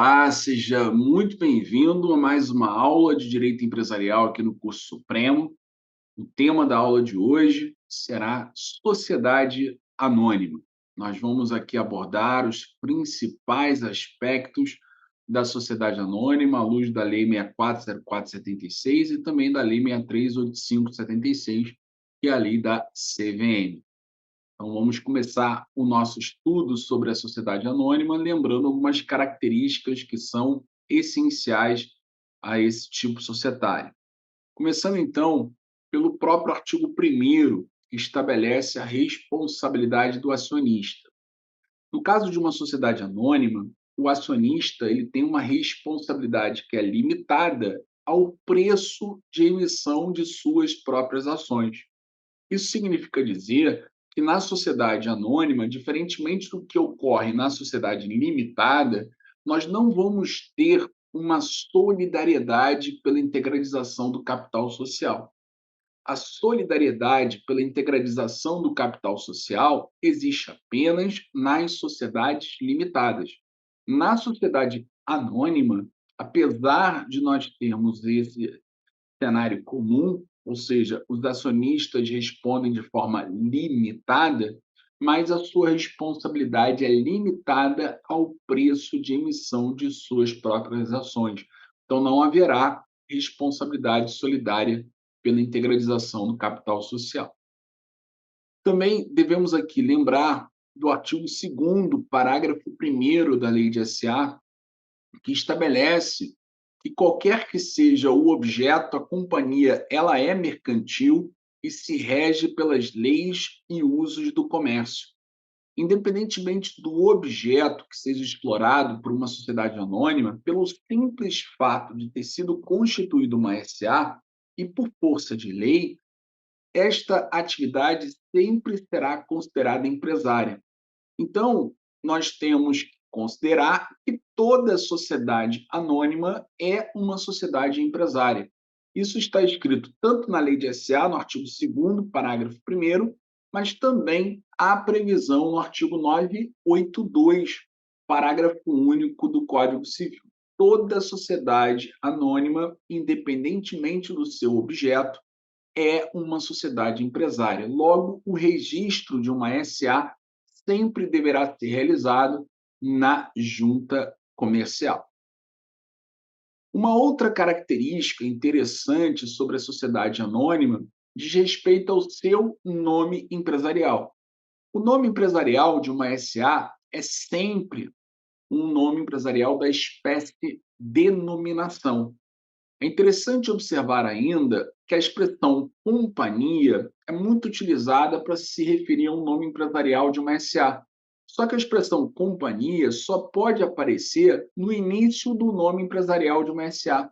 Olá, seja muito bem-vindo a mais uma aula de Direito Empresarial aqui no curso Supremo. O tema da aula de hoje será Sociedade Anônima. Nós vamos aqui abordar os principais aspectos da sociedade anônima à luz da Lei 6404/76 e também da Lei 6385/76, que é a lei da CVM. Então, vamos começar o nosso estudo sobre a sociedade anônima, lembrando algumas características que são essenciais a esse tipo societário. Começando, então, pelo próprio artigo 1º, que estabelece a responsabilidade do acionista. No caso de uma sociedade anônima, o acionista ele tem uma responsabilidade que é limitada ao preço de emissão de suas próprias ações. Isso significa dizer que na sociedade anônima, diferentemente do que ocorre na sociedade limitada, nós não vamos ter uma solidariedade pela integralização do capital social. A solidariedade pela integralização do capital social existe apenas nas sociedades limitadas. Na sociedade anônima, apesar de nós termos esse cenário comum, ou seja, os acionistas respondem de forma limitada, mas a sua responsabilidade é limitada ao preço de emissão de suas próprias ações. Então, não haverá responsabilidade solidária pela integralização do capital social. Também devemos aqui lembrar do artigo 2º, parágrafo 1º da Lei de SA, que estabelece que qualquer que seja o objeto, a companhia ela é mercantil e se rege pelas leis e usos do comércio. Independentemente do objeto que seja explorado por uma sociedade anônima, pelo simples fato de ter sido constituída uma SA e por força de lei, esta atividade sempre será considerada empresária. Então, nós temos que considerar que toda sociedade anônima é uma sociedade empresária. Isso está escrito tanto na Lei de SA, no artigo 2º, parágrafo 1º, mas também há previsão no artigo 982, parágrafo único do Código Civil. Toda sociedade anônima, independentemente do seu objeto, é uma sociedade empresária. Logo, o registro de uma SA sempre deverá ser realizado na junta comercial. Uma outra característica interessante sobre a sociedade anônima diz respeito ao seu nome empresarial. O nome empresarial de uma SA é sempre um nome empresarial da espécie denominação. É interessante observar ainda que a expressão companhia é muito utilizada para se referir a um nome empresarial de uma SA. Só que a expressão companhia só pode aparecer no início do nome empresarial de uma SA.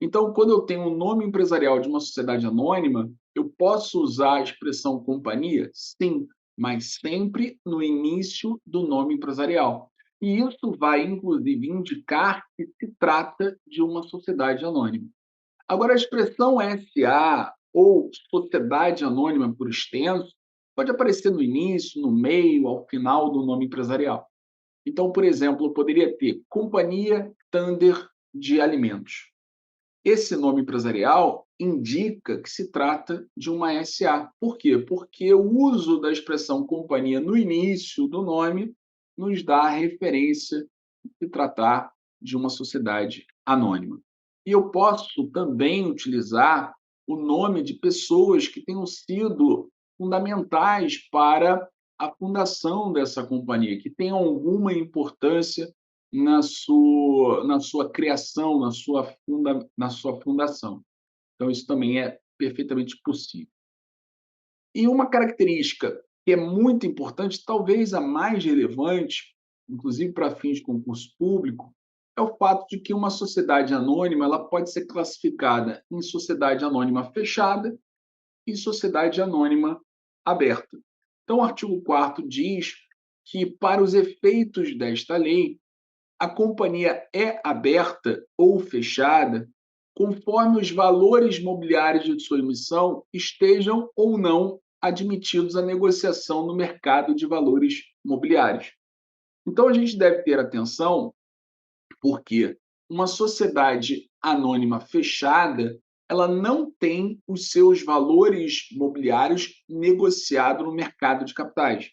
Então, quando eu tenho um nome empresarial de uma sociedade anônima, eu posso usar a expressão companhia? Sim, mas sempre no início do nome empresarial. E isso vai, inclusive, indicar que se trata de uma sociedade anônima. Agora, a expressão SA ou sociedade anônima por extenso pode aparecer no início, no meio, ao final do nome empresarial. Então, por exemplo, eu poderia ter Companhia Thunder de Alimentos. Esse nome empresarial indica que se trata de uma SA. Por quê? Porque o uso da expressão companhia no início do nome nos dá a referência de tratar de uma sociedade anônima. E eu posso também utilizar o nome de pessoas que tenham sido fundamentais para a fundação dessa companhia, que tenham alguma importância na sua criação, na sua fundação. Então, isso também é perfeitamente possível. E uma característica que é muito importante, talvez a mais relevante, inclusive para fins de concurso público, é o fato de que uma sociedade anônima ela pode ser classificada em sociedade anônima fechada e sociedade anônima aberta. Então, o artigo 4º diz que, para os efeitos desta lei, a companhia é aberta ou fechada conforme os valores mobiliários de sua emissão estejam ou não admitidos à negociação no mercado de valores mobiliários. Então, a gente deve ter atenção Porque uma sociedade anônima fechada, ela não tem os seus valores mobiliários negociados no mercado de capitais.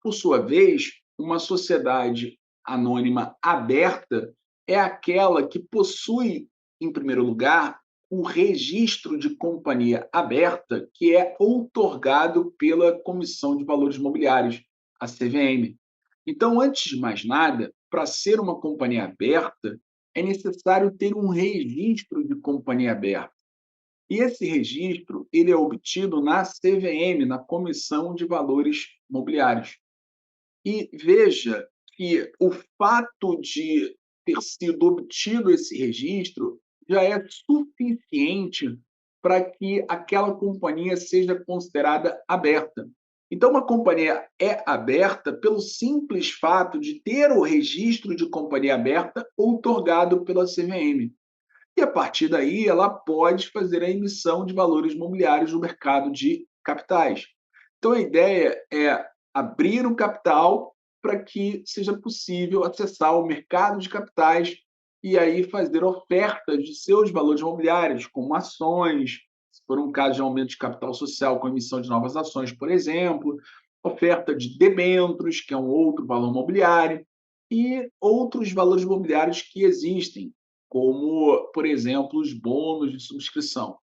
Por sua vez, uma sociedade anônima aberta é aquela que possui, em primeiro lugar, o registro de companhia aberta, que é outorgado pela Comissão de Valores Mobiliários, a CVM. Então, antes de mais nada, para ser uma companhia aberta, é necessário ter um registro de companhia aberta. E esse registro ele é obtido na CVM, na Comissão de Valores Mobiliários. E veja que o fato de ter sido obtido esse registro já é suficiente para que aquela companhia seja considerada aberta. Então, uma companhia é aberta pelo simples fato de ter o registro de companhia aberta outorgado pela CVM. E, a partir daí, ela pode fazer a emissão de valores mobiliários no mercado de capitais. Então, a ideia é abrir o capital para que seja possível acessar o mercado de capitais e aí fazer ofertas de seus valores mobiliários, como ações, se for um caso de aumento de capital social com emissão de novas ações, por exemplo, oferta de debêntures, que é um outro valor mobiliário, e outros valores mobiliários que existem, como, por exemplo, os bônus de subscrição.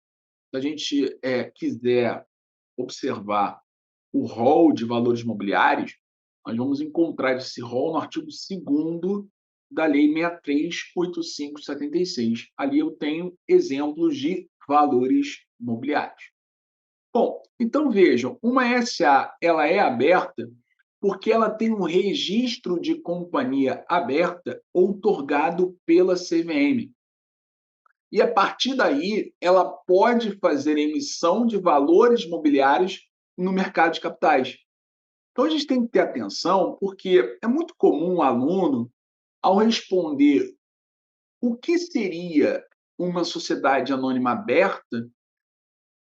Se a gente quiser observar o rol de valores mobiliários, nós vamos encontrar esse rol no artigo 2º da Lei 63.8576. Ali eu tenho exemplos de valores mobiliários. Bom, então vejam, uma SA ela é aberta porque ela tem um registro de companhia aberta outorgado pela CVM. E, a partir daí, ela pode fazer emissão de valores mobiliários no mercado de capitais. Então, a gente tem que ter atenção, porque é muito comum o aluno, ao responder o que seria uma sociedade anônima aberta,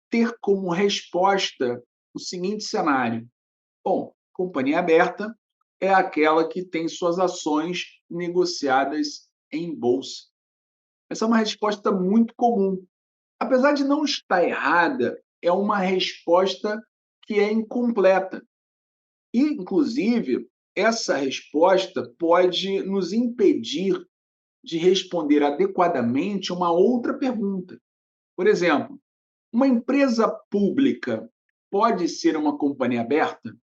ter como resposta o seguinte cenário: bom, companhia aberta é aquela que tem suas ações negociadas em bolsa. Essa é uma resposta muito comum. Apesar de não estar errada, é uma resposta que é incompleta. E, inclusive, essa resposta pode nos impedir de responder adequadamente uma outra pergunta. Por exemplo, uma empresa pública pode ser uma companhia aberta?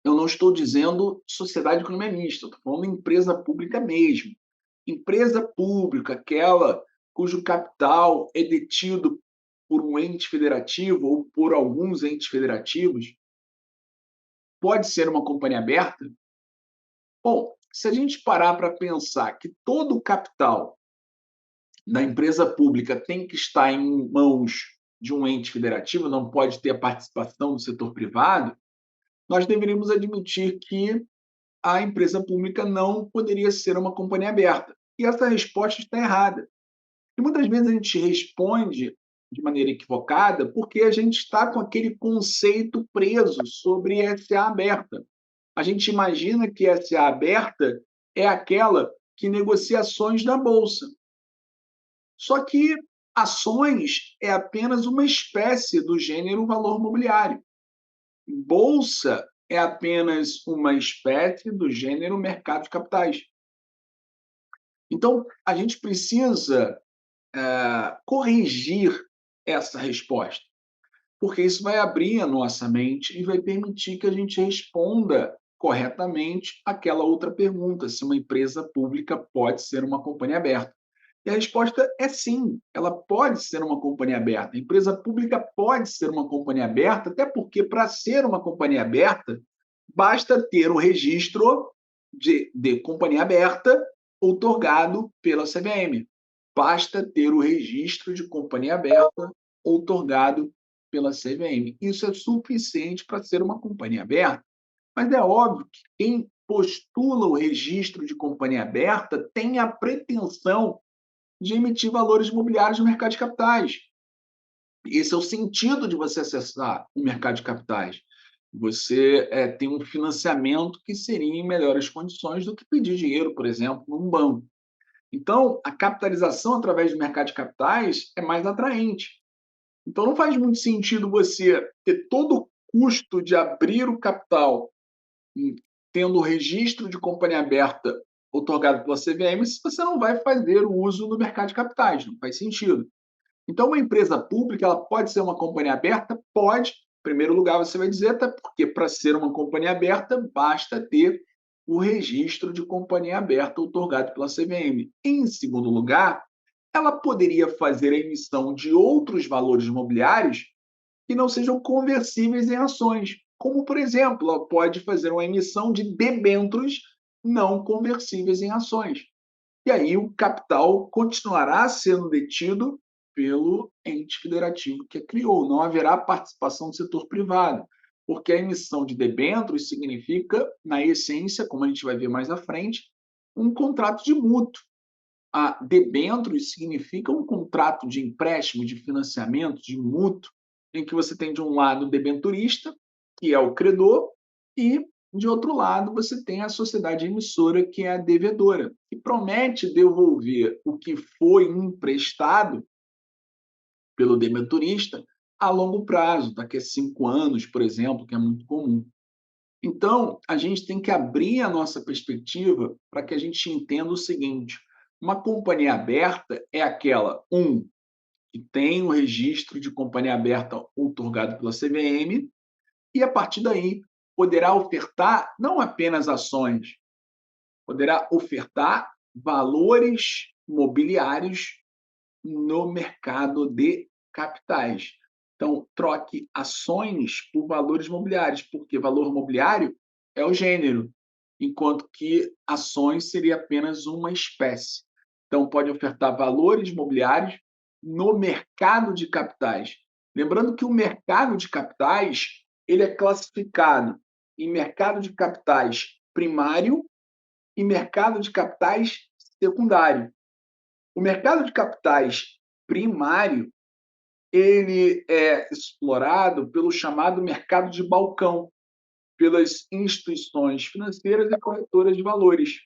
Eu não estou dizendo sociedade de economia mista, estou falando empresa pública mesmo. Empresa pública, aquela cujo capital é detido por um ente federativo ou por alguns entes federativos, pode ser uma companhia aberta? Bom, se a gente parar para pensar que todo o capital da empresa pública tem que estar em mãos de um ente federativo, não pode ter a participação do setor privado, nós deveríamos admitir que a empresa pública não poderia ser uma companhia aberta. E essa resposta está errada. E muitas vezes a gente responde de maneira equivocada porque a gente está com aquele conceito preso sobre SA aberta. A gente imagina que SA aberta é aquela que negocia ações na bolsa. Só que ações é apenas uma espécie do gênero valor mobiliário. Bolsa é apenas uma espécie do gênero mercado de capitais. Então, a gente precisa corrigir essa resposta, porque isso vai abrir a nossa mente e vai permitir que a gente responda corretamente aquela outra pergunta, se uma empresa pública pode ser uma companhia aberta. E a resposta é sim, ela pode ser uma companhia aberta. A empresa pública pode ser uma companhia aberta, até porque, para ser uma companhia aberta, basta ter o registro de companhia aberta outorgado pela CVM. Basta ter o registro de companhia aberta outorgado pela CVM. Isso é suficiente para ser uma companhia aberta. Mas é óbvio que quem postula o registro de companhia aberta tem a pretensão de emitir valores imobiliários no mercado de capitais. Esse é o sentido de você acessar o mercado de capitais. Você tem um financiamento que seria em melhores condições do que pedir dinheiro, por exemplo, num banco. Então, a capitalização através do mercado de capitais é mais atraente. Então, não faz muito sentido você ter todo o custo de abrir o capital, tendo o registro de companhia aberta otorgado pela CVM, se você não vai fazer o uso do mercado de capitais. Não faz sentido. Então, uma empresa pública, ela pode ser uma companhia aberta? Pode. Em primeiro lugar, você vai dizer, até porque para ser uma companhia aberta, basta ter o registro de companhia aberta otorgado pela CVM. Em segundo lugar, ela poderia fazer a emissão de outros valores imobiliários que não sejam conversíveis em ações, como, por exemplo, ela pode fazer uma emissão de debêntures não conversíveis em ações. E aí o capital continuará sendo detido pelo ente federativo que a criou. Não haverá participação do setor privado, porque a emissão de debêntures significa, na essência, como a gente vai ver mais à frente, um contrato de mútuo. A debêntures significa um contrato de empréstimo, de financiamento, de mútuo, em que você tem de um lado o debenturista, que é o credor, e de outro lado você tem a sociedade emissora, que é a devedora, que promete devolver o que foi emprestado pelo debenturista a longo prazo, daqui a 5 anos, por exemplo, que é muito comum. Então, a gente tem que abrir a nossa perspectiva para que a gente entenda o seguinte: uma companhia aberta é aquela, que tem o registro de companhia aberta outorgado pela CVM, e a partir daí poderá ofertar não apenas ações, poderá ofertar valores imobiliários no mercado de capitais. Então, troque ações por valores imobiliários, porque valor imobiliário é o gênero, enquanto que ações seria apenas uma espécie. Então, pode ofertar valores imobiliários no mercado de capitais. Lembrando que o mercado de capitais ele é classificado em mercado de capitais primário e mercado de capitais secundário. O mercado de capitais primário ele é explorado pelo chamado mercado de balcão, pelas instituições financeiras e corretoras de valores.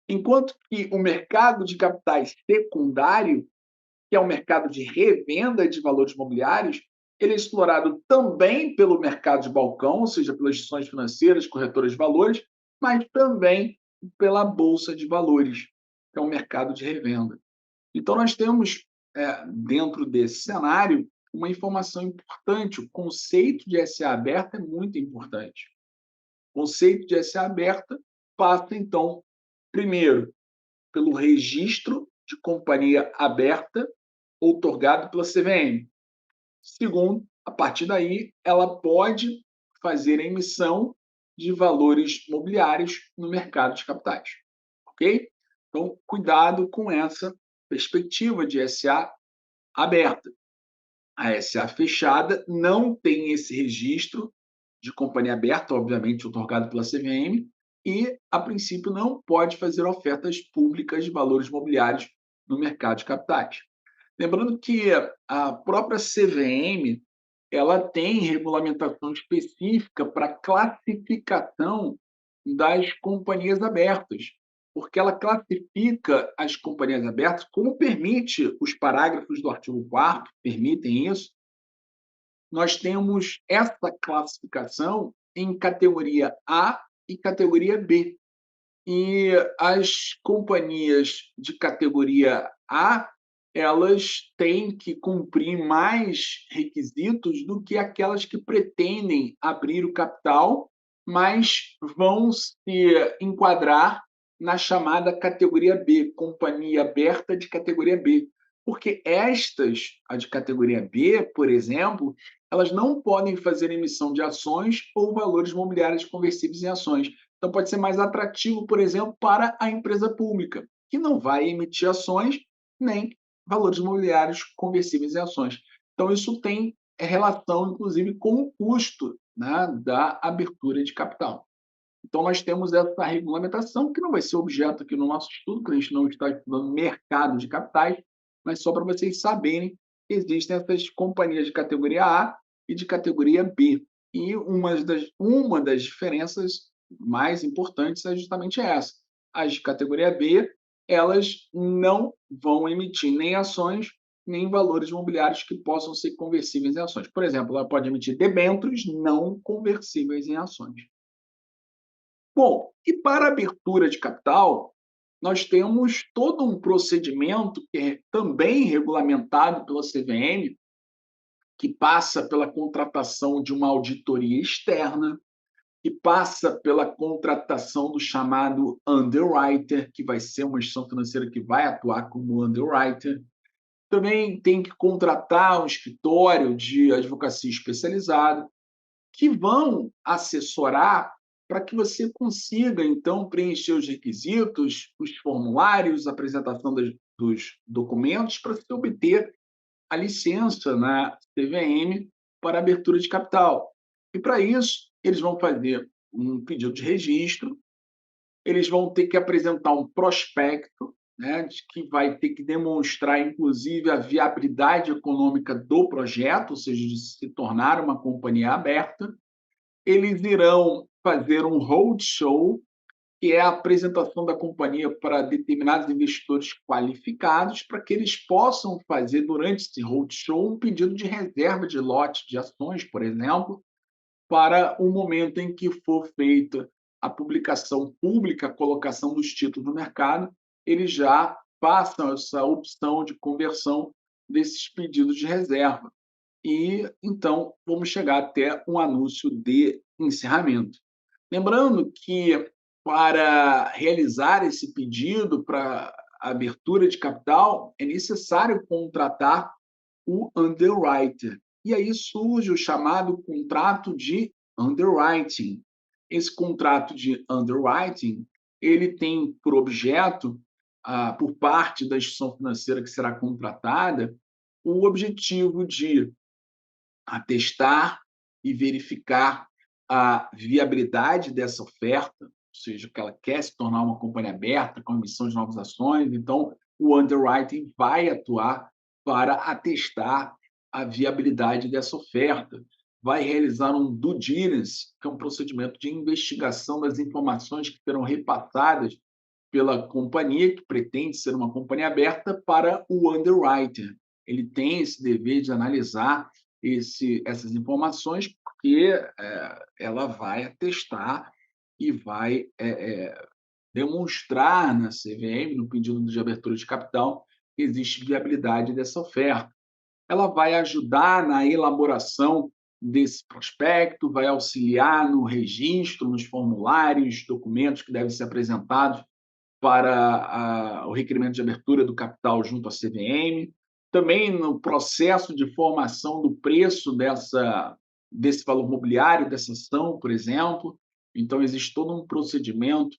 Enquanto que o mercado de capitais secundário, que é o mercado de revenda de valores imobiliários, ele é explorado também pelo mercado de balcão, ou seja, pelas instituições financeiras, corretoras de valores, mas também pela bolsa de valores, que é o mercado de revenda. Então, nós temos, dentro desse cenário, uma informação importante. O conceito de SA aberta é muito importante. O conceito de SA aberta passa, então, primeiro, pelo registro de companhia aberta outorgado pela CVM. Segundo, a partir daí, ela pode fazer a emissão de valores mobiliários no mercado de capitais. Ok? Então, cuidado com essa perspectiva de SA aberta. A SA fechada não tem esse registro de companhia aberta, obviamente otorgado pela CVM, e, a princípio, não pode fazer ofertas públicas de valores imobiliários no mercado de capitais. Lembrando que a própria CVM ela tem regulamentação específica para classificação das companhias abertas, porque ela classifica as companhias abertas, como permite os parágrafos do artigo 4º, permitem isso. Nós temos essa classificação em categoria A e categoria B. E as companhias de categoria A, elas têm que cumprir mais requisitos do que aquelas que pretendem abrir o capital, mas vão se enquadrar na chamada categoria B, companhia aberta de categoria B. Porque estas, a de categoria B, por exemplo, elas não podem fazer emissão de ações ou valores mobiliários conversíveis em ações. Então, pode ser mais atrativo, por exemplo, para a empresa pública, que não vai emitir ações nem valores imobiliários conversíveis em ações. Então, isso tem relação, inclusive, com o custo, né, da abertura de capital. Então, nós temos essa regulamentação, que não vai ser objeto aqui no nosso estudo, que a gente não está estudando mercado de capitais, mas só para vocês saberem que existem essas companhias de categoria A e de categoria B. E uma das diferenças mais importantes é justamente essa. As de categoria B, elas não vão emitir nem ações, nem valores imobiliários que possam ser conversíveis em ações. Por exemplo, ela pode emitir debêntures não conversíveis em ações. Bom, e para a abertura de capital, nós temos todo um procedimento que é também regulamentado pela CVM, que passa pela contratação de uma auditoria externa, que passa pela contratação do chamado underwriter, que vai ser uma instituição financeira que vai atuar como underwriter. Também tem que contratar um escritório de advocacia especializado, que vão assessorar para que você consiga, então, preencher os requisitos, os formulários, a apresentação dos documentos para se obter a licença na CVM para abertura de capital. E para isso, eles vão fazer um pedido de registro, eles vão ter que apresentar um prospecto, né, de que vai ter que demonstrar, inclusive, a viabilidade econômica do projeto, ou seja, de se tornar uma companhia aberta. Eles irão fazer um roadshow, que é a apresentação da companhia para determinados investidores qualificados, para que eles possam fazer, durante esse roadshow, um pedido de reserva de lote de ações, por exemplo, para o momento em que for feita a publicação pública, a colocação dos títulos no mercado, eles já façam essa opção de conversão desses pedidos de reserva. E então vamos chegar até um anúncio de encerramento. Lembrando que para realizar esse pedido para abertura de capital, é necessário contratar o underwriter. E aí surge o chamado contrato de underwriting. Esse contrato de underwriting, ele tem por objeto, por parte da instituição financeira que será contratada, o objetivo de atestar e verificar a viabilidade dessa oferta, ou seja, que ela quer se tornar uma companhia aberta com emissão de novas ações. Então, o underwriting vai atuar para atestar a viabilidade dessa oferta. Vai realizar um due diligence, que é um procedimento de investigação das informações que serão repassadas pela companhia, que pretende ser uma companhia aberta, para o underwriter. Ele tem esse dever de analisar essas informações, porque ela vai atestar e vai demonstrar na CVM, no pedido de abertura de capital, que existe viabilidade dessa oferta. Ela vai ajudar na elaboração desse prospecto, vai auxiliar no registro, nos formulários, documentos que devem ser apresentados para o requerimento de abertura do capital junto à CVM, também no processo de formação do preço desse valor mobiliário, dessa ação, por exemplo. Então, existe todo um procedimento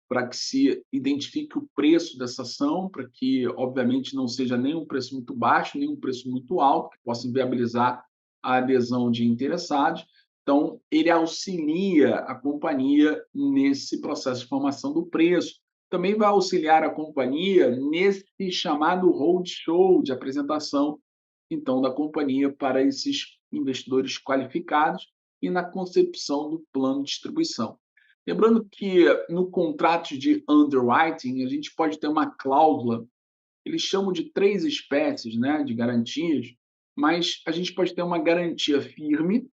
para que se identifique o preço dessa ação, para que, obviamente, não seja nem um preço muito baixo, nem um preço muito alto, que possa inviabilizar a adesão de interessados. Então, ele auxilia a companhia nesse processo de formação do preço. Também vai auxiliar a companhia nesse chamado roadshow de apresentação, então, da companhia para esses investidores qualificados e na concepção do plano de distribuição. Lembrando que no contrato de underwriting, a gente pode ter uma cláusula, eles chamam de 3 espécies, né, de garantias, mas a gente pode ter uma garantia firme.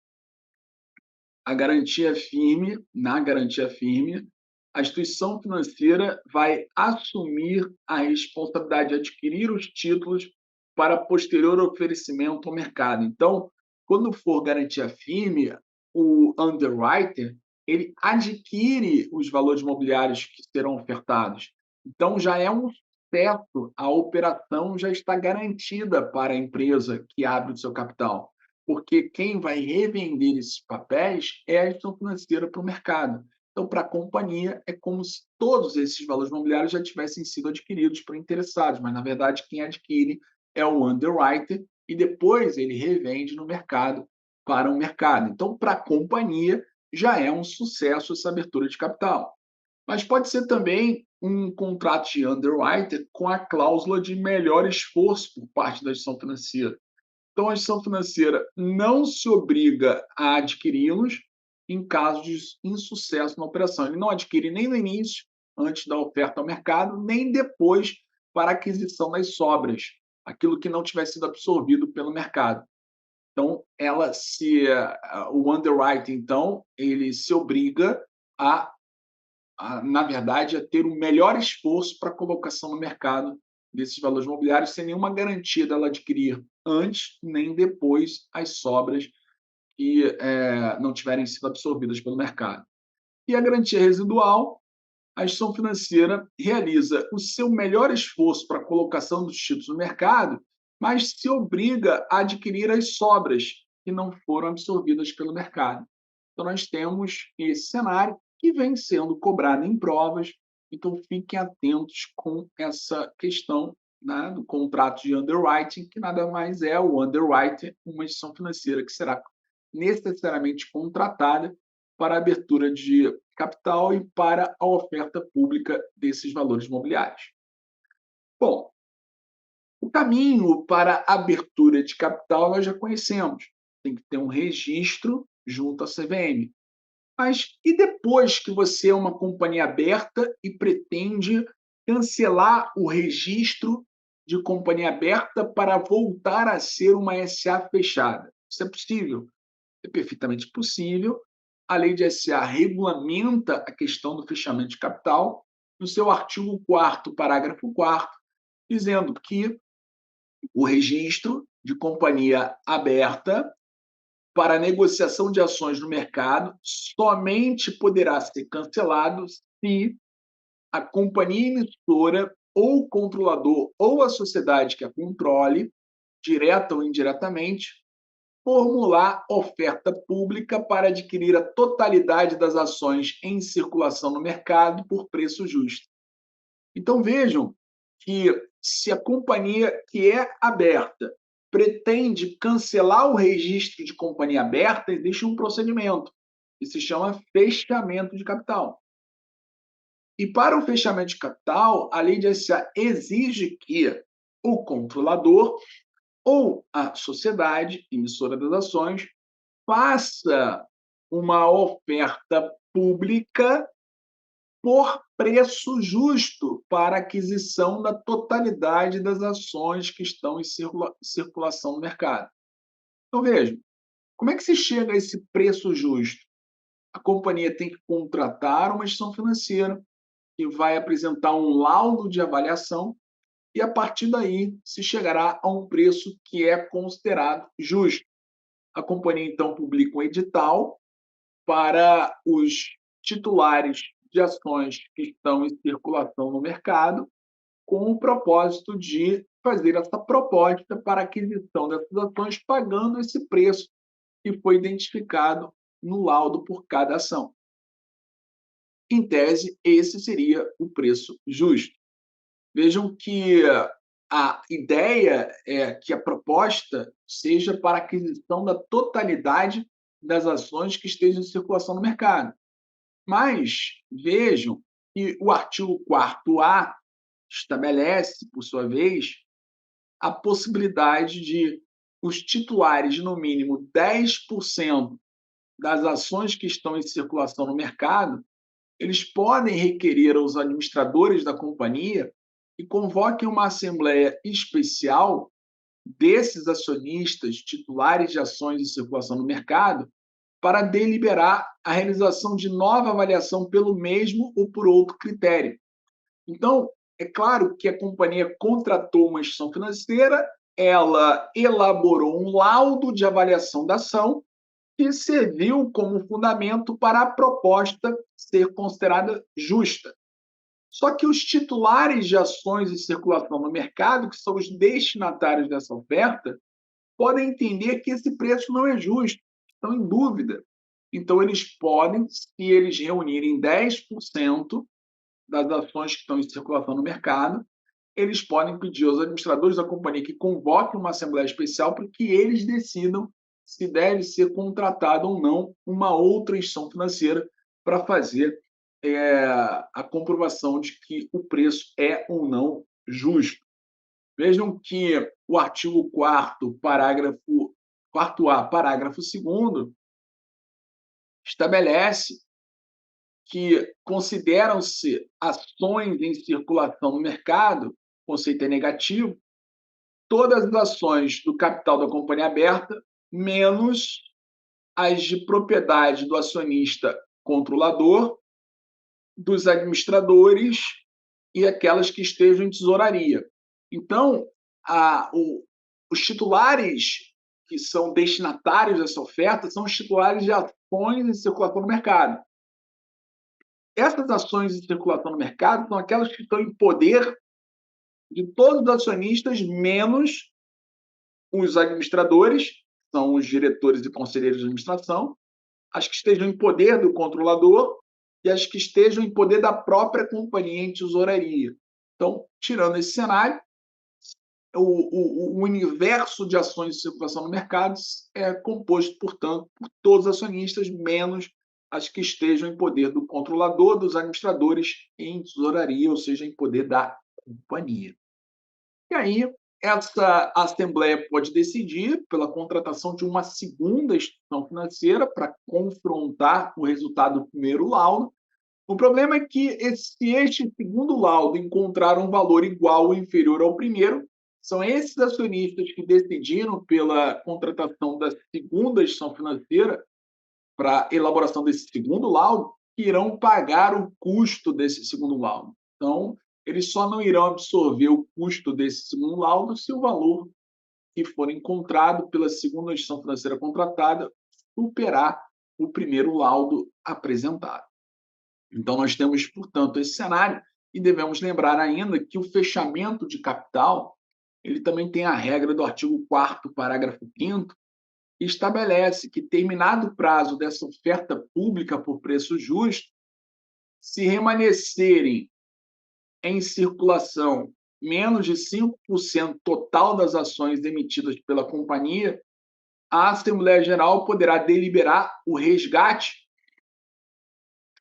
Na garantia firme, a instituição financeira vai assumir a responsabilidade de adquirir os títulos para posterior oferecimento ao mercado. Então, quando for garantia firme, o underwriter ele adquire os valores imobiliários que serão ofertados. Então, já é um sucesso, a operação já está garantida para a empresa que abre o seu capital, porque quem vai revender esses papéis é a instituição financeira para o mercado. Então, para a companhia, é como se todos esses valores imobiliários já tivessem sido adquiridos por interessados, mas, na verdade, quem adquire é o underwriter e depois ele revende no mercado para o mercado. Então, para a companhia, já é um sucesso essa abertura de capital. Mas pode ser também um contrato de underwriter com a cláusula de melhor esforço por parte da instituição financeira. Então, a instituição financeira não se obriga a adquiri-los em caso de insucesso na operação. Ele não adquire nem no início, antes da oferta ao mercado, nem depois para a aquisição das sobras, aquilo que não tiver sido absorvido pelo mercado. Então, o underwriting, então, ele se obriga na verdade, a ter o melhor esforço para a colocação no mercado desses valores imobiliários, sem nenhuma garantia dela adquirir antes nem depois as sobras que não tiverem sido absorvidas pelo mercado. E a garantia residual, a instituição financeira realiza o seu melhor esforço para a colocação dos títulos no mercado, mas se obriga a adquirir as sobras que não foram absorvidas pelo mercado. Então, nós temos esse cenário que vem sendo cobrado em provas, então fiquem atentos com essa questão, né, do contrato de underwriting, que nada mais é o underwriter, uma instituição financeira que será necessariamente contratada para a abertura de capital e para a oferta pública desses valores imobiliários. Bom, o caminho para a abertura de capital nós já conhecemos. Tem que ter um registro junto à CVM. Mas e depois que você é uma companhia aberta e pretende cancelar o registro de companhia aberta para voltar a ser uma SA fechada? Isso é possível? É perfeitamente possível. A lei de SA regulamenta a questão do fechamento de capital no seu artigo 4º, parágrafo 4º, dizendo que o registro de companhia aberta para negociação de ações no mercado somente poderá ser cancelado se a companhia emissora ou controlador ou a sociedade que a controle, direta ou indiretamente, formular oferta pública para adquirir a totalidade das ações em circulação no mercado por preço justo. Então vejam que se a companhia que é aberta pretende cancelar o registro de companhia aberta, existe um procedimento que se chama fechamento de capital. E para o fechamento de capital, a lei de SA exige que o controlador ou a sociedade emissora das ações faça uma oferta pública por preço justo para aquisição da totalidade das ações que estão em circulação no mercado. Então, vejam, como é que se chega a esse preço justo? A companhia tem que contratar uma instituição financeira que vai apresentar um laudo de avaliação e, a partir daí, se chegará a um preço que é considerado justo. A companhia, então, publica um edital para os titulares de ações que estão em circulação no mercado, com o propósito de fazer essa proposta para aquisição dessas ações, pagando esse preço que foi identificado no laudo por cada ação. Em tese, esse seria o preço justo. Vejam que a ideia é que a proposta seja para aquisição da totalidade das ações que estejam em circulação no mercado. Mas vejam que o artigo 4º-A estabelece, por sua vez, a possibilidade de os titulares de, no mínimo, 10% das ações que estão em circulação no mercado, eles podem requerer aos administradores da companhia que convoquem uma assembleia especial desses acionistas titulares de ações em circulação no mercado para deliberar a realização de nova avaliação pelo mesmo ou por outro critério. Então, é claro que a companhia contratou uma instituição financeira, ela elaborou um laudo de avaliação da ação que serviu como fundamento para a proposta ser considerada justa. Só que os titulares de ações em circulação no mercado, que são os destinatários dessa oferta, podem entender que esse preço não é justo, estão em dúvida. Então, eles podem, se eles reunirem 10% das ações que estão em circulação no mercado, eles podem pedir aos administradores da companhia que convoquem uma assembleia especial para que eles decidam se deve ser contratada ou não uma outra instituição financeira para fazer a comprovação de que o preço é ou não justo. Vejam que o artigo 4º, parágrafo 4º-A, parágrafo 2º, estabelece que consideram-se ações em circulação no mercado, o conceito é negativo, todas as ações do capital da companhia aberta, menos as de propriedade do acionista controlador, dos administradores e aquelas que estejam em tesouraria. Então, os titulares que são destinatários dessa oferta são os titulares de ações em circulação no mercado. Essas ações em circulação no mercado são aquelas que estão em poder de todos os acionistas, menos os administradores, são os diretores e conselheiros de administração, as que estejam em poder do controlador e as que estejam em poder da própria companhia em tesouraria. Então, tirando esse cenário, o universo de ações de circulação no mercado é composto, portanto, por todos os acionistas, menos as que estejam em poder do controlador, dos administradores em tesouraria, ou seja, em poder da companhia. E aí, essa assembleia pode decidir pela contratação de uma segunda instituição financeira para confrontar o resultado do primeiro laudo. O problema é que, se este segundo laudo encontrar um valor igual ou inferior ao primeiro, são esses acionistas que decidiram pela contratação da segunda instituição financeira para elaboração desse segundo laudo que irão pagar o custo desse segundo laudo. Então, eles só não irão absorver o custo desse segundo laudo se o valor que for encontrado pela segunda instituição financeira contratada superar o primeiro laudo apresentado. Então, nós temos, portanto, esse cenário e devemos lembrar ainda que o fechamento de capital ele também tem a regra do artigo 4º, parágrafo 5º, que estabelece que, terminado o prazo dessa oferta pública por preço justo, se remanescerem em circulação menos de 5% total das ações emitidas pela companhia, a Assembleia Geral poderá deliberar o resgate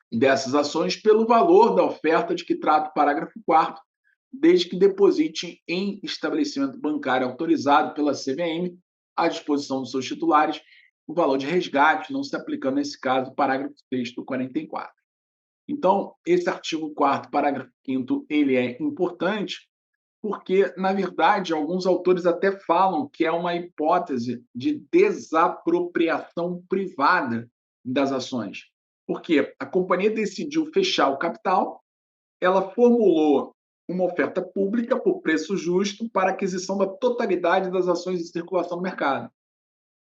dessas ações pelo valor da oferta de que trata o parágrafo 4º, desde que deposite em estabelecimento bancário autorizado pela CVM à disposição dos seus titulares o valor de resgate, não se aplicando, nesse caso, o parágrafo 6º do 44. Então, esse artigo 4º, parágrafo 5º, ele é importante porque, na verdade, alguns autores até falam que é uma hipótese de desapropriação privada das ações. Porque a companhia decidiu fechar o capital, ela formulou uma oferta pública por preço justo para aquisição da totalidade das ações em circulação no mercado.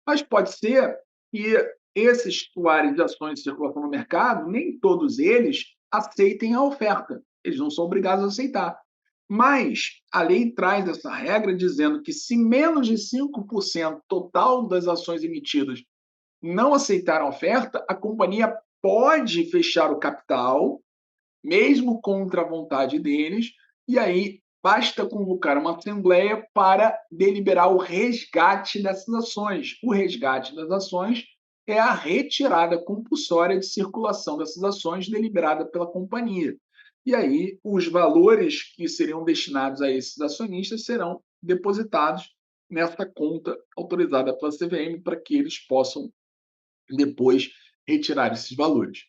Mas pode ser que esses titulares de ações em circulação no mercado, nem todos eles aceitem a oferta. Eles não são obrigados a aceitar. Mas a lei traz essa regra dizendo que se menos de 5% total das ações emitidas não aceitar a oferta, a companhia pode fechar o capital, mesmo contra a vontade deles, e aí basta convocar uma assembleia para deliberar o resgate dessas ações. O resgate das ações é a retirada compulsória de circulação dessas ações deliberada pela companhia. E aí os valores que seriam destinados a esses acionistas serão depositados nessa conta autorizada pela CVM para que eles possam depois retirar esses valores.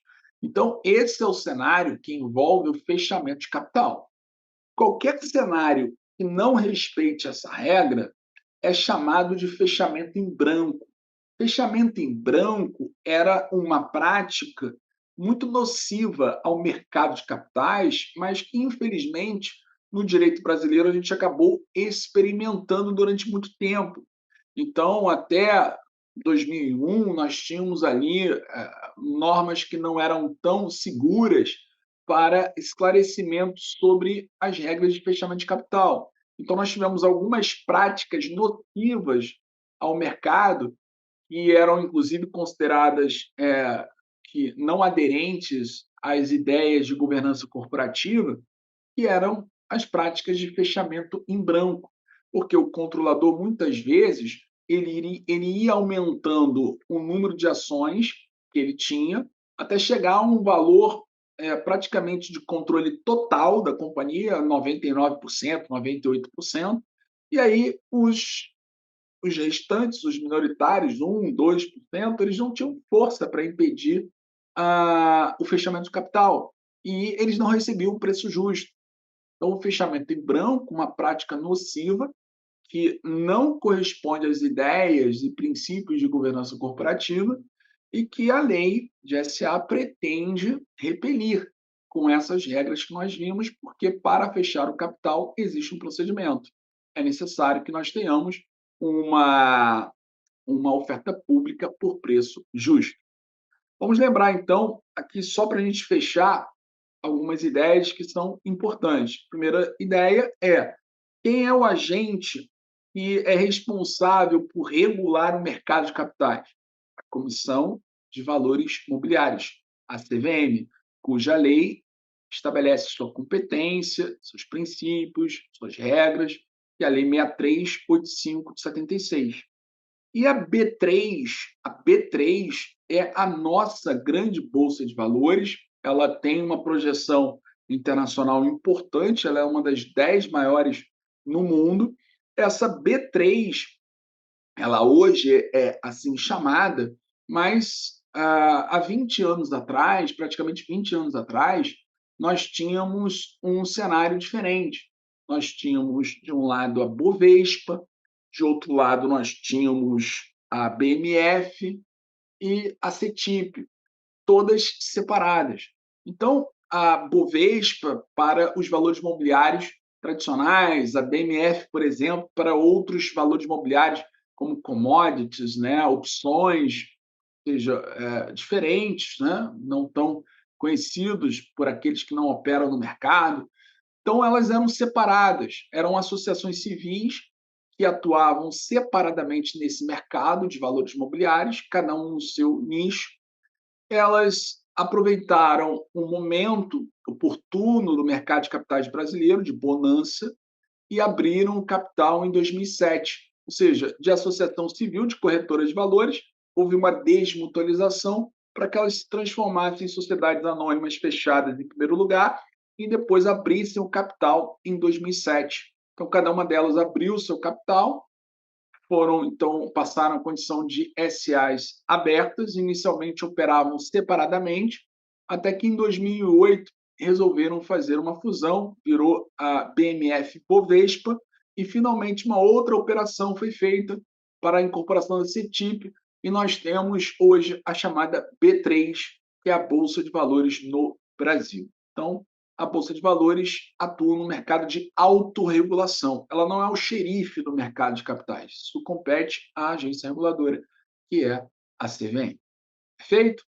Então, esse é o cenário que envolve o fechamento de capital. Qualquer cenário que não respeite essa regra é chamado de fechamento em branco. Fechamento em branco era uma prática muito nociva ao mercado de capitais, mas que, infelizmente, no direito brasileiro, a gente acabou experimentando durante muito tempo. Então, até 2001, nós tínhamos ali normas que não eram tão seguras para esclarecimento sobre as regras de fechamento de capital. Então, nós tivemos algumas práticas nocivas ao mercado que eram, inclusive, consideradas que não aderentes às ideias de governança corporativa, que eram as práticas de fechamento em branco, porque o controlador, muitas vezes, ele ia aumentando o número de ações que ele tinha até chegar a um valor praticamente de controle total da companhia, 99%, 98%, E aí os restantes, os minoritários, 1, 2%, eles não tinham força para impedir o fechamento de capital e eles não recebiam o preço justo. Então, o fechamento em branco, uma prática nociva, que não corresponde às ideias e princípios de governança corporativa e que a lei de SA pretende repelir com essas regras que nós vimos, porque para fechar o capital existe um procedimento. É necessário que nós tenhamos uma, uma oferta pública por preço justo. Vamos lembrar, então, aqui só para a gente fechar, algumas ideias que são importantes. A primeira ideia é: quem é o agente que é responsável por regular o mercado de capitais? A Comissão de Valores Mobiliários, a CVM, cuja lei estabelece sua competência, seus princípios, suas regras, que é a Lei 6385 de 76. E a B3 é a nossa grande bolsa de valores. Ela tem uma projeção internacional importante, ela é uma das 10 maiores no mundo. Essa B3, ela hoje é assim chamada, mas há 20 anos atrás, praticamente 20 anos atrás, nós tínhamos um cenário diferente. Nós tínhamos, de um lado, a Bovespa, de outro lado, nós tínhamos a BMF e a CETIP, todas separadas. Então, a Bovespa para os valores mobiliários tradicionais, a BMF, por exemplo, para outros valores mobiliários, como commodities, né, opções, seja, diferentes, né, não tão conhecidos por aqueles que não operam no mercado. Então, elas eram separadas, eram associações civis que atuavam separadamente nesse mercado de valores mobiliários, cada um no seu nicho. Elas aproveitaram um momento oportuno do mercado de capitais brasileiro, de bonança, e abriram o capital em 2007. Ou seja, de associação civil de corretoras de valores, houve uma desmutualização para que elas se transformassem em sociedades anônimas fechadas em primeiro lugar e depois abrissem o capital em 2007. Então, cada uma delas abriu o seu capital, então passaram a condição de SAs abertas, inicialmente operavam separadamente, até que em 2008 resolveram fazer uma fusão, virou a BMF Bovespa, e finalmente uma outra operação foi feita para a incorporação da CETIP, e nós temos hoje a chamada B3, que é a Bolsa de Valores no Brasil. Então, a Bolsa de Valores atua no mercado de autorregulação. Ela não é o xerife do mercado de capitais. Isso compete à agência reguladora, que é a CVM. Perfeito?